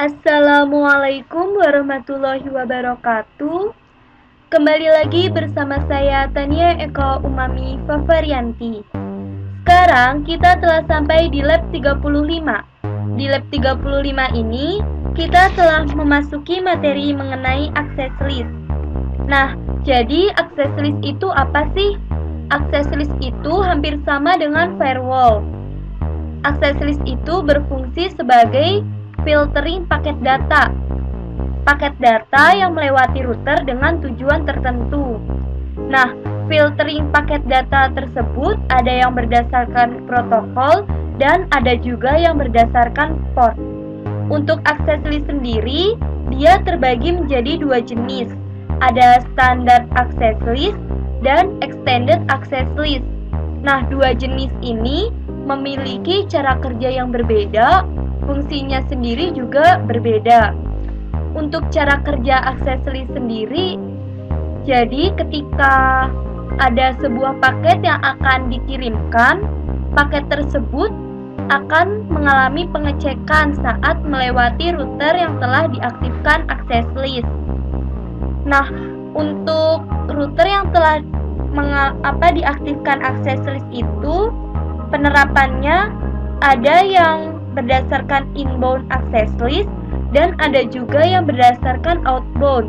Assalamualaikum warahmatullahi wabarakatuh. Kembali lagi bersama saya Tania Eka Umami Favarianti. Sekarang kita telah sampai di lab 35. Di lab 35 ini kita telah memasuki materi mengenai access list. Nah, jadi access list itu apa sih? Access list itu hampir sama dengan firewall. Access list itu berfungsi sebagai filtering paket data. Paket data yang melewati router dengan tujuan tertentu. Nah, filtering paket data tersebut ada yang berdasarkan protokol dan ada juga yang berdasarkan port. Untuk access list sendiri, dia terbagi menjadi dua jenis. Ada standard access list dan extended access list. Nah, dua jenis ini memiliki cara kerja yang berbeda, fungsinya sendiri juga berbeda. Untuk cara kerja access list sendiri, jadi ketika ada sebuah paket yang akan dikirimkan, paket tersebut akan mengalami pengecekan saat melewati router yang telah diaktifkan access list. Nah, untuk router yang telah diaktifkan access list itu, penerapannya ada yang berdasarkan inbound access list dan ada juga yang berdasarkan outbound.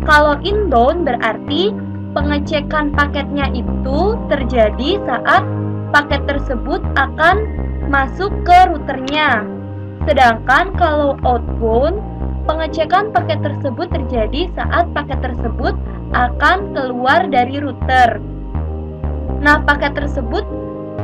Kalau inbound berarti pengecekan paketnya itu terjadi saat paket tersebut akan masuk ke routernya. Sedangkan kalau outbound, pengecekan paket tersebut terjadi saat paket tersebut akan keluar dari router. Nah, paket tersebut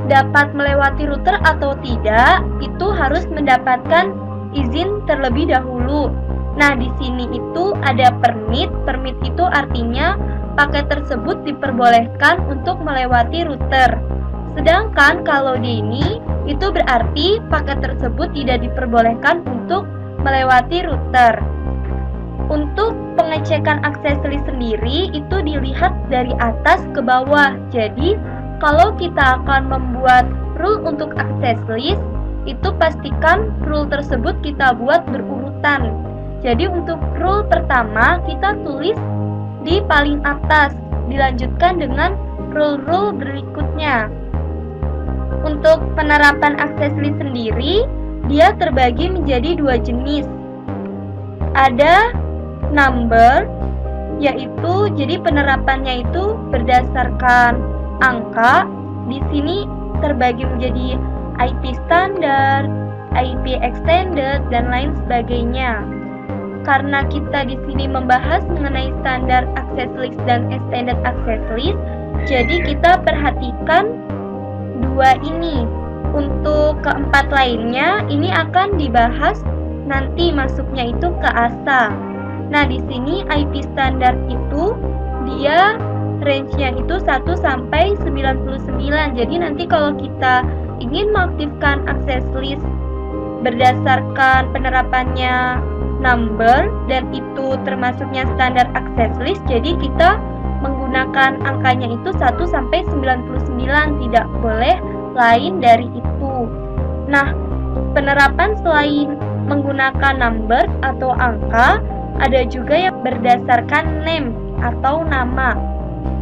dapat melewati router atau tidak, itu harus mendapatkan izin terlebih dahulu. Nah, di sini itu ada permit. Permit itu artinya paket tersebut diperbolehkan untuk melewati router. Sedangkan kalau di ini, itu berarti paket tersebut tidak diperbolehkan untuk melewati router. Untuk pengecekan access list sendiri, itu dilihat dari atas ke bawah. Jadi, kalau kita akan membuat rule untuk access list, itu pastikan rule tersebut kita buat berurutan. Jadi untuk rule pertama kita tulis di paling atas, dilanjutkan dengan rule-rule berikutnya. Untuk penerapan access list sendiri, dia terbagi menjadi dua jenis. Ada number, yaitu jadi penerapannya itu berdasarkan angka. Di sini terbagi menjadi IP standar, IP extended, dan lain sebagainya. Karena kita di sini membahas mengenai standar access list dan extended access list, jadi kita perhatikan dua ini. Untuk keempat lainnya, ini akan dibahas nanti masuknya itu ke ASA. Nah, di sini IP standar itu dia range-nya itu 1 sampai 99. Jadi nanti kalau kita ingin mengaktifkan access list berdasarkan penerapannya number dan itu termasuknya standar access list, jadi kita menggunakan angkanya itu 1 sampai 99, tidak boleh lain dari itu. Nah, penerapan selain menggunakan number atau angka, ada juga yang berdasarkan name atau nama.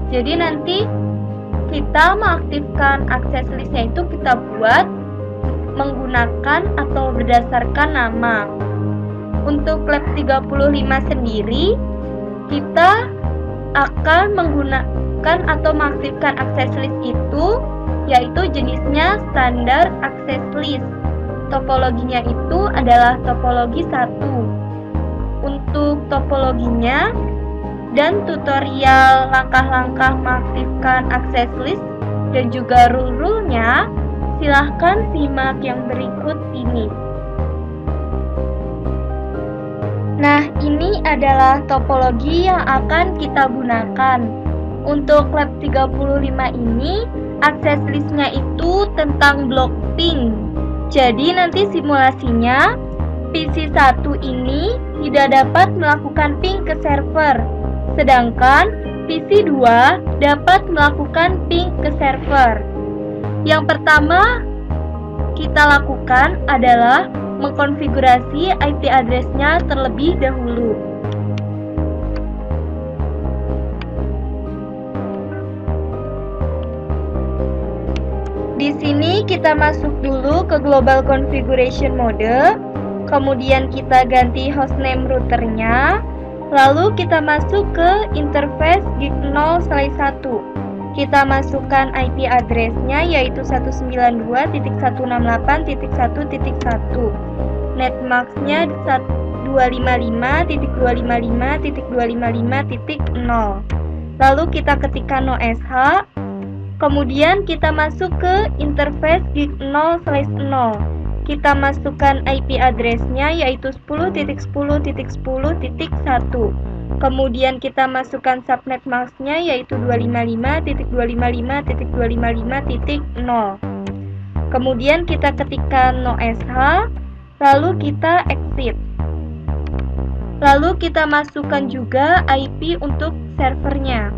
Jadi nanti kita mengaktifkan access listnya itu kita buat menggunakan atau berdasarkan nama. Untuk lab 35 sendiri, kita akan menggunakan atau mengaktifkan access list itu, yaitu jenisnya standar access list. Topologinya itu adalah topologi 1. Untuk topologinya dan tutorial langkah-langkah mengaktifkan access list dan juga rule-rule-nya, silahkan simak yang berikut ini. Nah, ini adalah topologi yang akan kita gunakan. Untuk lab 35 ini, access list-nya itu tentang block ping. Jadi nanti simulasinya, PC1 ini tidak dapat melakukan ping ke server. Sedangkan PC2 dapat melakukan ping ke server. Yang pertama kita lakukan adalah mengkonfigurasi IP address-nya terlebih dahulu. Di sini kita masuk dulu ke Global Configuration Mode, kemudian kita ganti hostname routernya, lalu kita masuk ke interface gig 0/1. Kita masukkan IP address-nya yaitu 192.168.1.1. Netmask-nya 255.255.255.0. Lalu kita ketikkan nosh. Kemudian kita masuk ke interface gig 0/0. Kita masukkan IP address-nya yaitu 10.10.10.1. Kemudian kita masukkan subnet mask-nya yaitu 255.255.255.0. Kemudian kita ketikkan nosh, lalu kita exit. Lalu kita masukkan juga IP untuk servernya.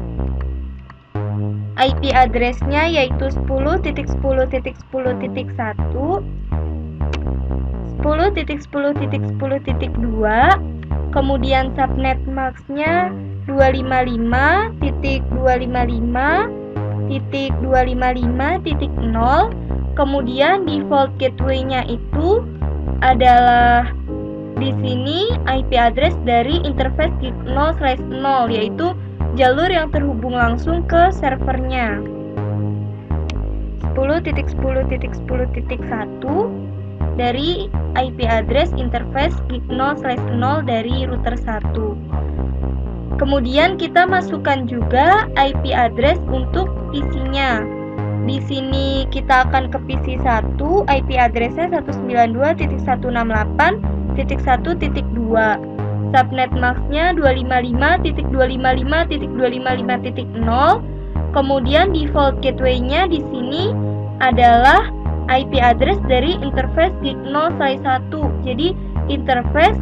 IP address-nya yaitu 10.10.10.1, 10.10.10.2, kemudian subnet mask-nya 255.255.255.0, kemudian default gateway-nya itu adalah di sini IP address dari interface gig 0/0, yaitu jalur yang terhubung langsung ke servernya. 10.10.10.1 dari IP address interface gig 0/0 dari router 1. Kemudian kita masukkan juga IP address untuk PC-nya. Di sini kita akan ke PC 1, IP address-nya 192.168.1.2. Subnet mask-nya 255.255.255.0. Kemudian default gateway-nya di sini adalah IP address dari interface gig 0/1. Jadi interface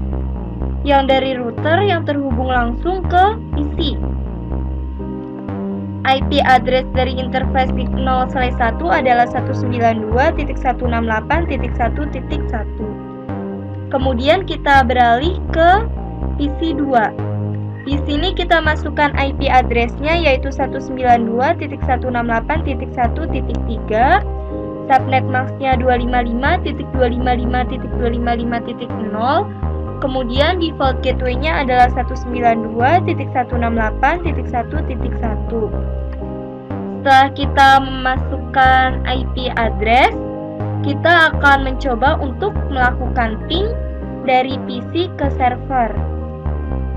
yang dari router yang terhubung langsung ke PC. IP address dari interface gig 0/1 adalah 192.168.1.1. Kemudian kita beralih ke PC 2. Di sini kita masukkan IP address-nya yaitu 192.168.1.3. Subnet mask-nya 255.255.255.0. Kemudian default gateway-nya adalah 192.168.1.1. Setelah kita memasukkan IP address, kita akan mencoba untuk melakukan ping dari PC ke server.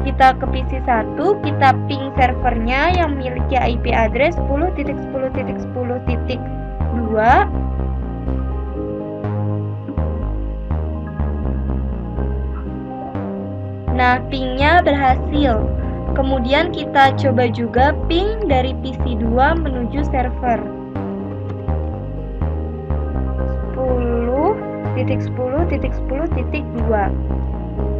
Kita ke PC 1, kita ping servernya yang memiliki IP address 10.10.10.2. Nah, pingnya berhasil. Kemudian kita coba juga ping dari PC 2 menuju server 10.10.10.2.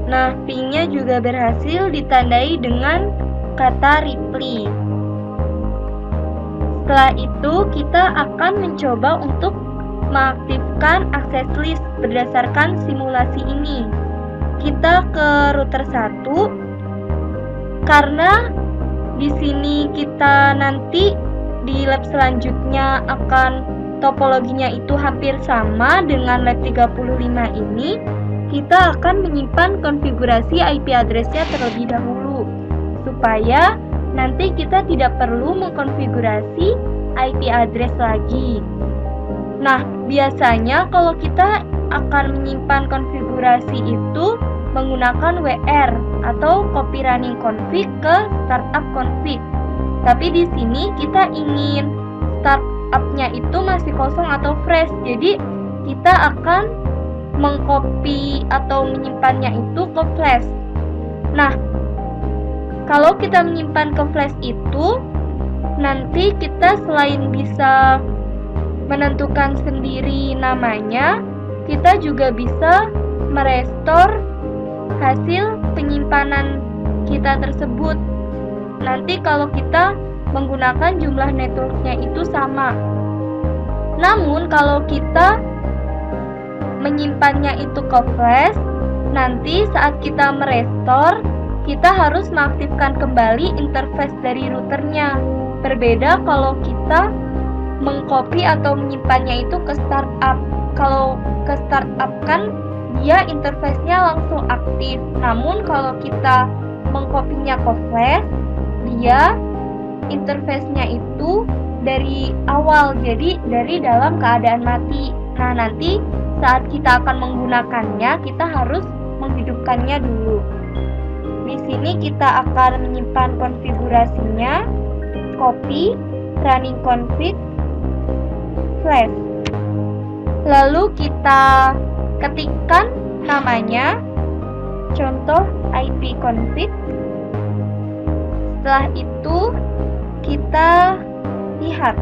Nah, pingnya juga berhasil ditandai dengan kata reply. Setelah itu, kita akan mencoba untuk mengaktifkan access list berdasarkan simulasi ini. Kita ke router 1, karena di sini kita nanti di lab selanjutnya akan topologinya itu hampir sama dengan lab 35 ini. Kita akan menyimpan konfigurasi IP address-nya terlebih dahulu, supaya nanti kita tidak perlu mengkonfigurasi IP address lagi. Nah, biasanya kalau kita akan menyimpan konfigurasi itu menggunakan WR atau copy running config ke startup config. Tapi di sini kita ingin startup-nya itu masih kosong atau fresh, jadi kita akan mengcopy atau menyimpannya itu ke flash. Nah, kalau kita menyimpan ke flash itu, nanti kita selain bisa menentukan sendiri namanya, kita juga bisa merestore hasil penyimpanan kita tersebut. Nanti kalau kita menggunakan jumlah networknya itu sama. Namun kalau kita menyimpannya itu ke flash, nanti saat kita merestore, kita harus mengaktifkan kembali interface dari routernya. Berbeda kalau kita mengcopy atau menyimpannya itu ke startup. Kalau ke startup kan dia interface-nya langsung aktif. Namun kalau kita mengcopy-nya ke flash, dia interface-nya itu dari awal, jadi dari dalam keadaan mati. Nah, nanti saat kita akan menggunakannya, kita harus menghidupkannya dulu. Di sini kita akan menyimpan konfigurasinya, copy, running config, flash. Lalu kita ketikkan namanya, contoh ipconfig. Setelah itu kita lihat.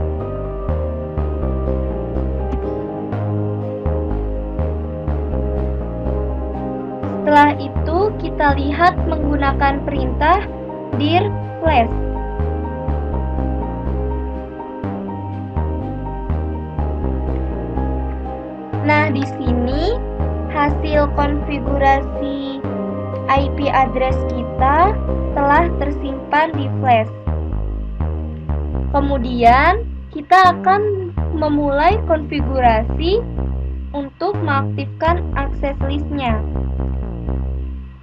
Setelah itu kita lihat menggunakan perintah dir flash. Nah, di sini hasil konfigurasi IP address kita telah tersimpan di flash. Kemudian kita akan memulai konfigurasi untuk mengaktifkan access list-nya.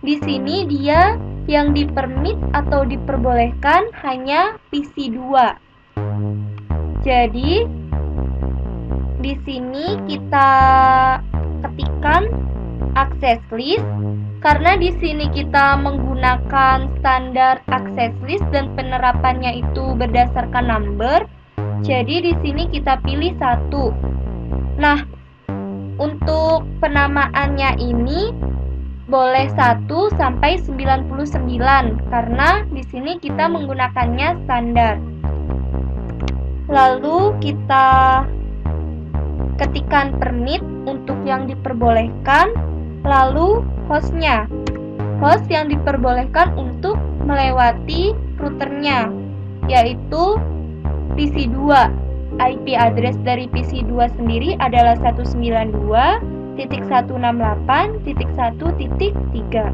Di sini dia yang dipermit atau diperbolehkan hanya PC 2. Jadi di sini kita ketikkan access list karena di sini kita menggunakan standar access list dan penerapannya itu berdasarkan number. Jadi di sini kita pilih 1. Nah, untuk penamaannya ini boleh 1 sampai 99 karena di sini kita menggunakannya standar. Lalu kita ketikkan permit untuk yang diperbolehkan, lalu hostnya. Host yang diperbolehkan untuk melewati routernya, yaitu PC 2. IP address dari PC 2 sendiri adalah 192.168.1.3.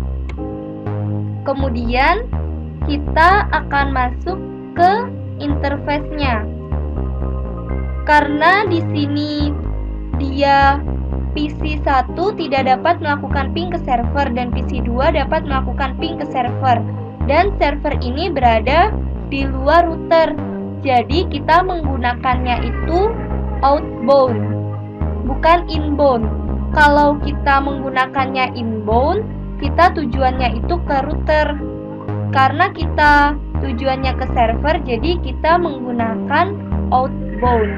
Kemudian kita akan masuk ke interface-nya. Karena di sini dia PC 1 tidak dapat melakukan ping ke server dan PC 2 dapat melakukan ping ke server. Dan server ini berada di luar router. Jadi kita menggunakannya itu outbound, bukan inbound. Kalau kita menggunakannya inbound, kita tujuannya itu ke router. Karena kita tujuannya ke server, jadi kita menggunakan outbound.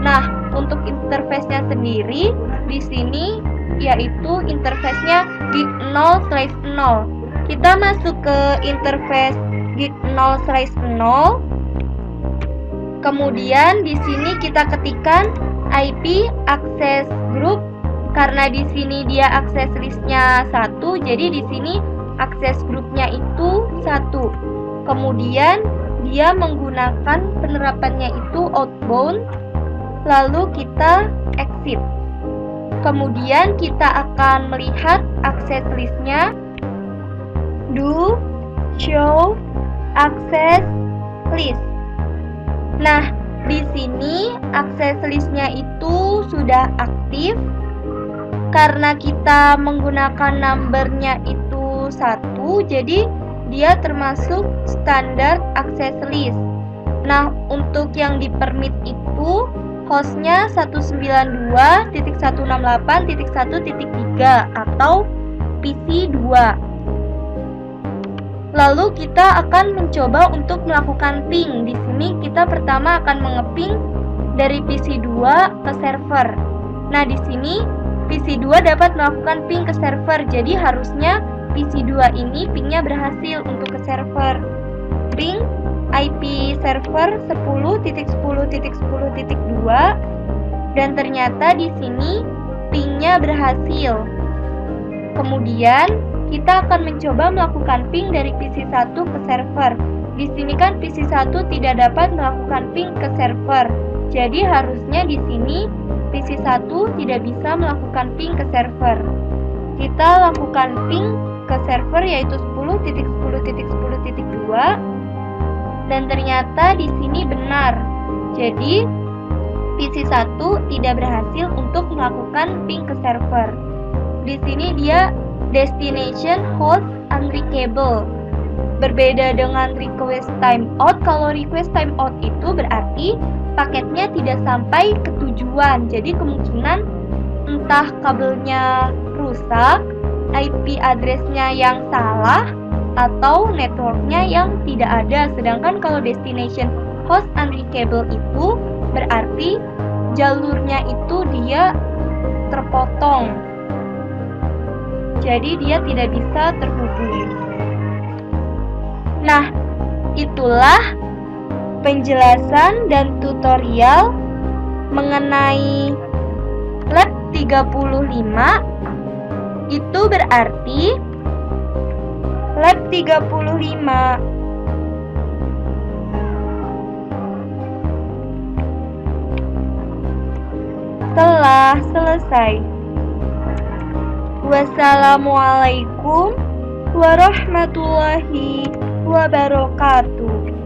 Nah, untuk interface-nya sendiri di sini yaitu interface-nya gig 0/0. Kita masuk ke interface gig 0/0. Kemudian di sini kita ketikkan IP access group karena di sini dia access list-nya 1, jadi di sini access group-nya itu 1. Kemudian dia menggunakan penerapannya itu outbound. Lalu kita exit. Kemudian kita akan melihat access list-nya. Do show access list. Nah, di sini access list-nya itu sudah aktif karena kita menggunakan numbernya itu 1, jadi dia termasuk standar access list. Nah, untuk yang dipermit itu hostnya 192.168.1.3 atau PC 2. Lalu kita akan mencoba untuk melakukan ping. Di sini kita pertama akan mengeping dari PC 2 ke server. Nah, di sini PC 2 dapat melakukan ping ke server. Jadi harusnya PC 2 ini pingnya berhasil untuk ke server. Ping IP server 10.10.10.2 dan ternyata di sini pingnya berhasil. Kemudian kita akan mencoba melakukan ping dari PC 1 ke server. Di sini kan PC 1 tidak dapat melakukan ping ke server. Jadi harusnya di sini PC1 tidak bisa melakukan ping ke server. Kita lakukan ping ke server yaitu 10.10.10.2 dan ternyata di sini benar. Jadi PC1 tidak berhasil untuk melakukan ping ke server. Di sini dia destination host unreachable. Berbeda dengan request timeout. Kalau request timeout itu berarti paketnya tidak sampai ke tujuan. Jadi kemungkinan entah kabelnya rusak, IP address-nya yang salah, atau networknya yang tidak ada. Sedangkan kalau destination host unreachable itu berarti jalurnya itu dia terpotong. Jadi dia tidak bisa terhubung. Nah, itulah penjelasan dan tutorial mengenai lab 35. Itu berarti lab 35 telah selesai. Wassalamualaikum warahmatullahi wabarakatuh.